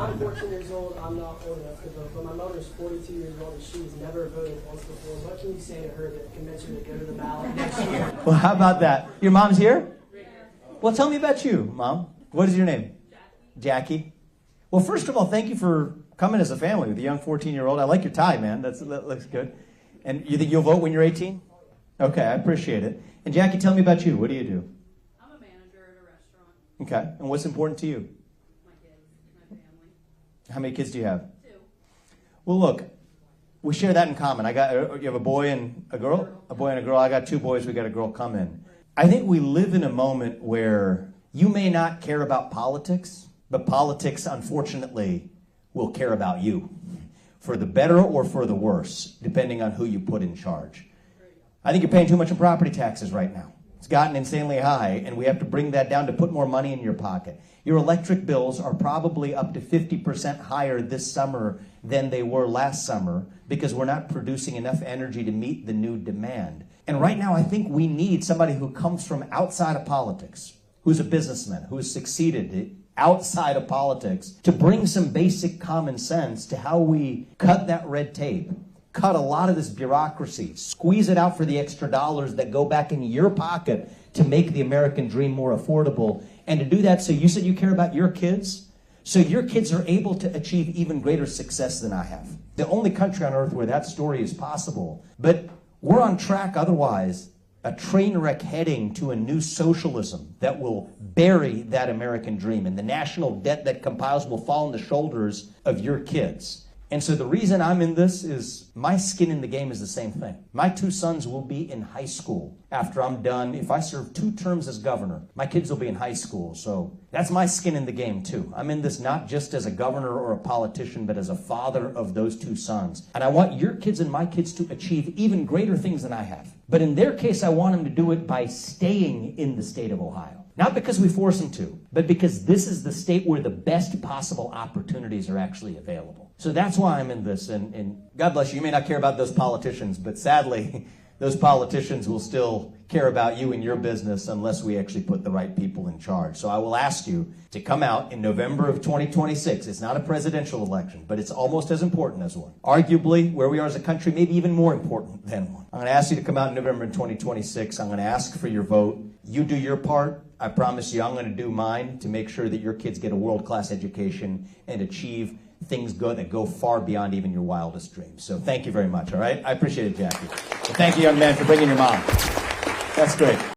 I'm 14 years old. I'm not old enough to vote, but my mother's 42 years old and she's never voted once before. What can you say to her that convince her to go to the ballot next year? Well, how about that? Your mom's here? Well, tell me about you, Mom. What is your name? Jackie. Well, first of all, thank you for coming as a family with a young 14-year-old. I like your tie, man. That looks good. And you think you'll vote when you're 18? Okay, I appreciate it. And Jackie, tell me about you. What do you do? I'm a manager at a restaurant. Okay. And what's important to you? My kids, my family. How many kids do you have? 2. Well, look, we share that in common. You have a boy and a girl? A boy and a girl. I got 2 boys. We got a girl coming. I think we live in a moment where you may not care about politics, but politics, unfortunately, will care about you. For the better or for the worse, depending on who you put in charge. I think you're paying too much in property taxes right now. It's gotten insanely high, and we have to bring that down to put more money in your pocket. Your electric bills are probably up to 50% higher this summer than they were last summer because we're not producing enough energy to meet the new demand. And right now, I think we need somebody who comes from outside of politics, who's a businessman, who has succeeded outside of politics, to bring some basic common sense to how we cut that red tape, cut a lot of this bureaucracy, squeeze it out for the extra dollars that go back in your pocket to make the American dream more affordable. And to do that, so you said you care about your kids, so your kids are able to achieve even greater success than I have. The only country on earth where that story is possible. But we're on track otherwise, a train wreck heading to a new socialism that will bury that American dream, and the national debt that compiles will fall on the shoulders of your kids. And so the reason I'm in this is my skin in the game is the same thing. My 2 sons will be in high school after I'm done. If I serve 2 terms as governor, my kids will be in high school. So that's my skin in the game too. I'm in this not just as a governor or a politician, but as a father of those 2 sons. And I want your kids and my kids to achieve even greater things than I have. But in their case, I want them to do it by staying in the state of Ohio. Not because we force them to, but because this is the state where the best possible opportunities are actually available. So that's why I'm in this. And God bless you. You may not care about those politicians, but sadly, those politicians will still care about you and your business unless we actually put the right people in charge. So I will ask you to come out in November of 2026. It's not a presidential election, but it's almost as important as one. Arguably, where we are as a country, maybe even more important than one. I'm going to ask you to come out in November of 2026. I'm going to ask for your vote. You do your part. I promise you I'm going to do mine to make sure that your kids get a world-class education and achieve things good that go far beyond even your wildest dreams. So thank you very much, all right? I appreciate it, Jackie. And thank you, young man, for bringing your mom. That's great.